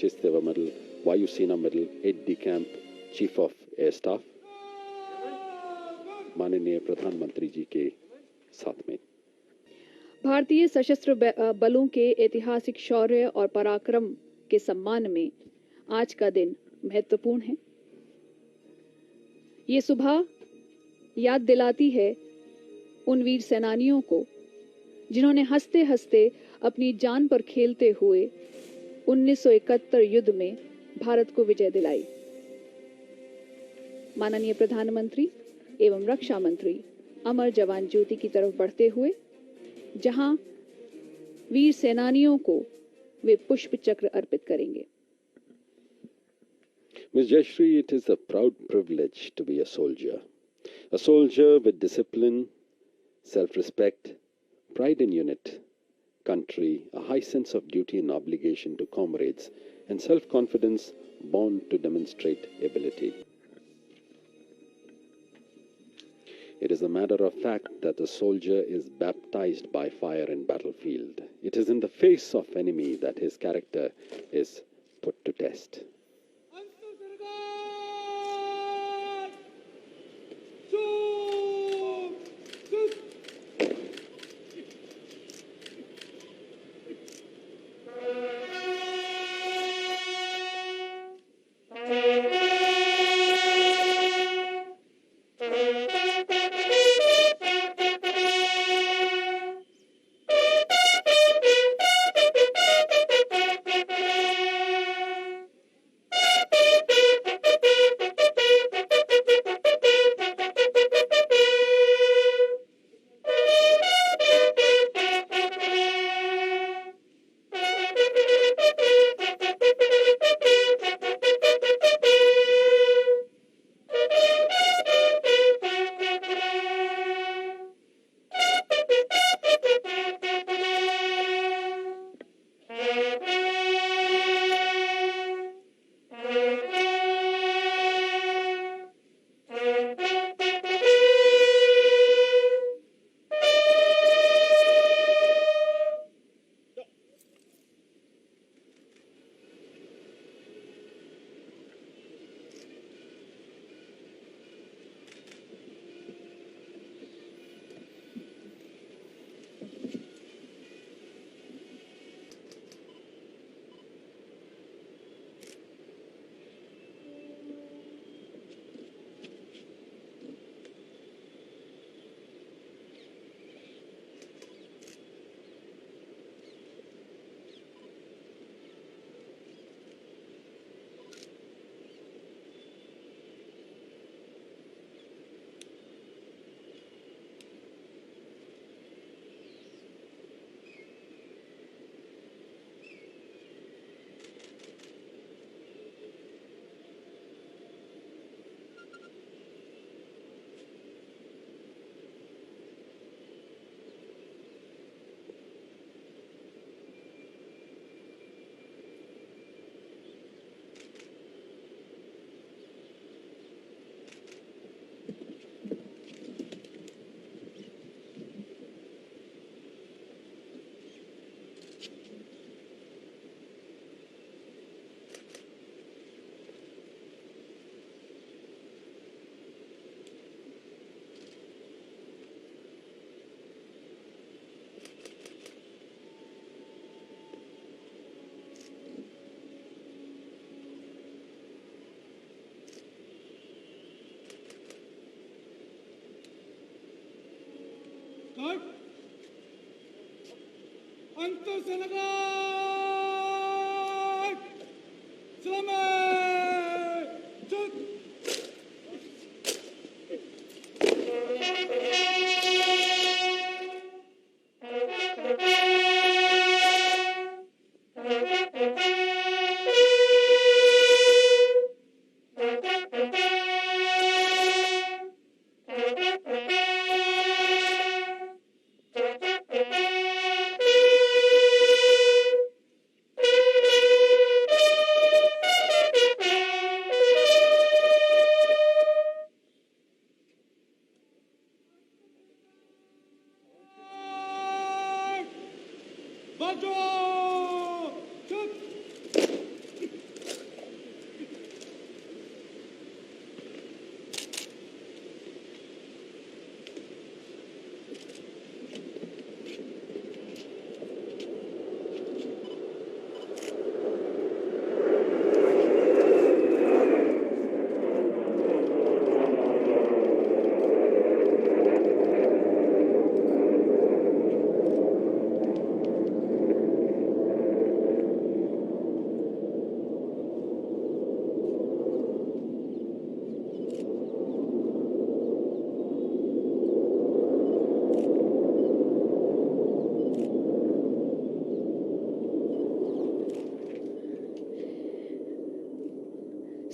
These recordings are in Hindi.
विशिष्ट सेवा मेडल, वायुसेना medal, Ed D camp chief of air staff माननीय प्रधानमंत्री जी के साथ में। भारतीय सशस्त्र बलों के ऐतिहासिक शौर्य और पराक्रम के सम्मान में आज का दिन महत्वपूर्ण है। ये सुबह याद दिलाती है उन वीर सेनानियों को जिन्होंने हंसते हंसते अपनी जान पर खेलते हुए 1971 युद्ध में भारत को विजय दिलाई। माननीय प्रधानमंत्री एवं रक्षा मंत्री अमर जवान ज्योति की तरफ बढ़ते हुए जहां वीर सेनानियों को वे पुष्प चक्र अर्पित करेंगे। Ms. Jayashree, it is a proud privilege to be a soldier with discipline, self-respect, pride in unit, country, a high sense of duty and obligation to comrades, and self-confidence born to demonstrate ability. It is a matter of fact that a soldier is baptized by fire in battlefield. It is in the face of enemy that his character is put to test.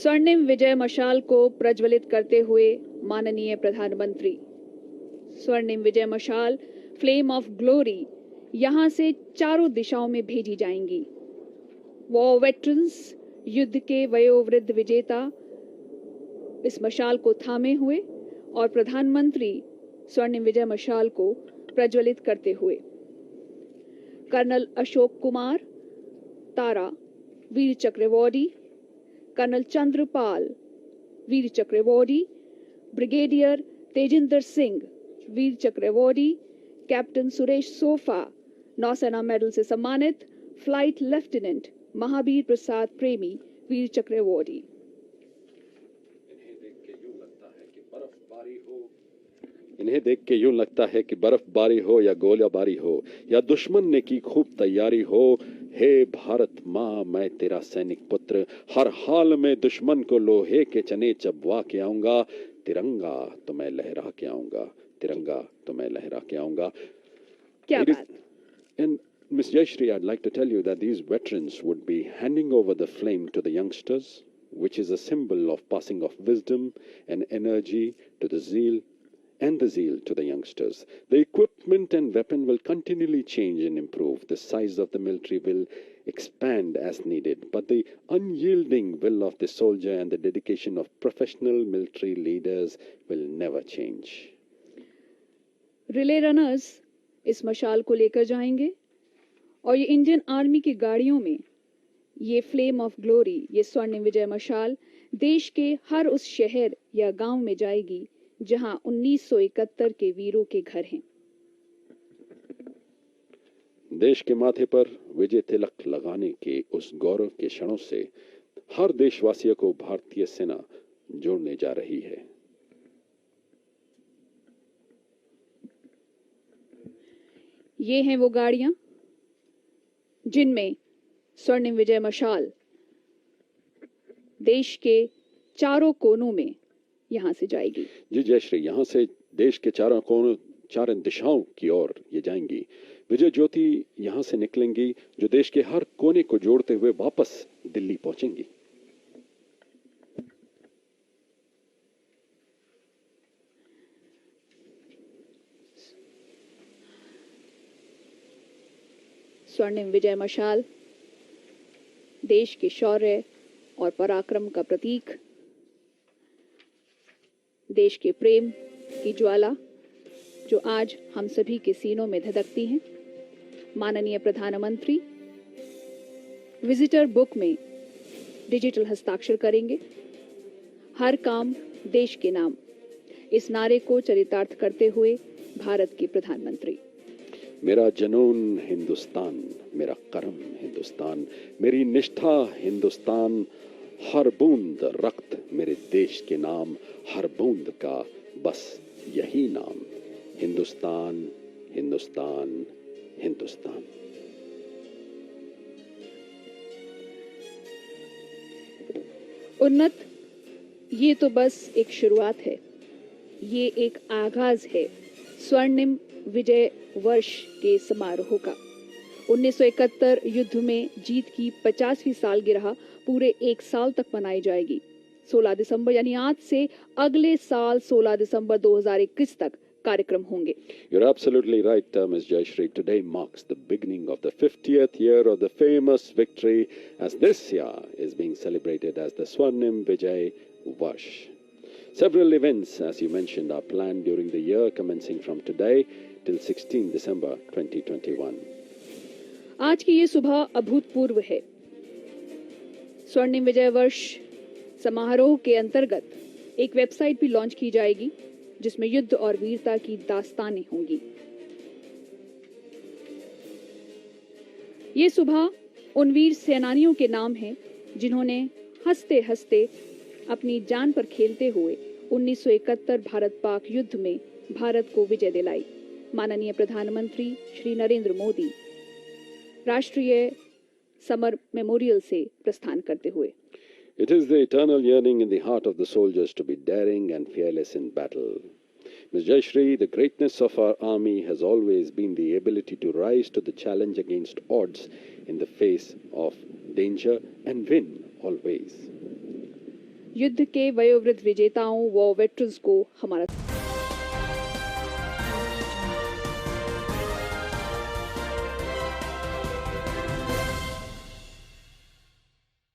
स्वर्णिम विजय मशाल को प्रज्वलित करते हुए माननीय प्रधानमंत्री। स्वर्णिम विजय मशाल फ्लेम ऑफ ग्लोरी यहां से चारों दिशाओं में भेजी जाएंगी। वॉर वेटरन्स, युद्ध के वयोवृद्ध विजेता इस मशाल को थामे हुए और प्रधानमंत्री स्वर्णिम विजय मशाल को प्रज्वलित करते हुए। कर्नल अशोक कुमार तारा वीर चक्र अवॉर्डी, कर्नल चंद्रपाल वीर चक्र अवॉर्डी, ब्रिगेडियर तेजिंदर सिंह वीर चक्र अवॉर्डी, कैप्टन सुरेश सोफा नौसेना मेडल से सम्मानित, फ्लाइट लेफ्टिनेंट महावीर प्रसाद प्रेमी वीर चक्र अवॉर्डी। इन्हें देख के यूं लगता है कि बर्फबारी हो या गोलाबारी हो या दुश्मन ने की खूब तैयारी हो, हे भारत माँ मैं तेरा सैनिक पुत्र, हर हाल में दुश्मन को लोहे के चने चबवा के आऊंगा, तिरंगा तो मैं लहरा के आऊंगा, तिरंगा तो मैं लहरा के आऊंगा। क्या बात। And Ms. Jayashree, I'd like to tell you that these veterans would be handing over the flame to the youngsters, which is a symbol of passing of wisdom and energy to the zeal to the youngsters. The equipment and weapon will continually change and improve. The size of the military will expand as needed, but the unyielding will of the soldier and the dedication of professional military leaders will never change. Relay runners इस मशाल को लेकर जाएंगे और ये इंडियन आर्मी की गाड़ियों में ये फ्लेम ऑफ ग्लोरी, ये स्वर्णिम विजय मशाल देश के हर उस शहर या गांव में जाएगी जहां 1971 के वीरों के घर हैं। देश के माथे पर विजय तिलक लगाने के उस गौरव के क्षणों से हर देशवासियों को भारतीय सेना जोड़ने जा रही है। ये हैं वो गाड़ियां जिनमें स्वर्णिम विजय मशाल देश के चारों कोनों में यहां से जाएगी। जी जयश्री, यहां से देश के चारों कोनों, चारों दिशाओं की ओर ये जाएंगी। विजय ज्योति यहां से निकलेंगी जो देश के हर कोने को जोड़ते हुए वापस दिल्ली पहुंचेंगी। स्वर्णिम विजय मशाल देश के शौर्य और पराक्रम का प्रतीक, देश के प्रेम की ज्वाला जो आज हम सभी के सीनों में धधकती हैं। माननीय प्रधानमंत्री विजिटर बुक में डिजिटल हस्ताक्षर करेंगे। हर काम देश के नाम, इस नारे को चरितार्थ करते हुए भारत के प्रधानमंत्री। मेरा जनून हिंदुस्तान, मेरा कर्म हिंदुस्तान, मेरी निष्ठा हिंदुस्तान, हर बूंद रक्त मेरे देश के नाम, हर बूंद का बस यही नाम, हिंदुस्तान हिंदुस्तान हिंदुस्तान। उन्नत, ये तो बस एक शुरुआत है, ये एक आगाज है स्वर्णिम विजय वर्ष के समारोह का। 1971 युद्ध में जीत की 50वीं सालगिरह पूरे एक साल तक मनाई जाएगी। 16 दिसंबर यानी आज से अगले साल 16 दिसंबर 2021 तक कार्यक्रम होंगे। You're absolutely right, Ms. Jayashree. Today marks the beginning of the 50th year of the famous victory, as this year is being celebrated as the Swarnim Vijay Varsh. Several events, as you mentioned, are planned during the year, commencing from today till 16 December 2021. आज की ये सुबह अभूतपूर्व है। स्वर्णिम विजय वर्ष समारोह के अंतर्गत एक वेबसाइट भी लॉन्च की जाएगी जिसमें युद्ध और वीरता की दास्तानें होंगी। ये सुबह उन वीर सेनानियों के नाम है जिन्होंने हंसते हंसते अपनी जान पर खेलते हुए 1971 भारत पाक युद्ध में भारत को विजय दिलाई। माननीय प्रधानमंत्री श्री नरेंद्र मोदी राष्ट्रीय समर मेमोरियल से प्रस्थान करते हुए। It is the eternal yearning in the heart of the soldiers to be daring and fearless in battle. Ms. Jayashree, the greatness of our army has always been the ability to rise to the challenge against odds in the face of danger and win always. युद्ध के वयोवृद्ध विजेताओं वॉर वेटरन्स को हमारा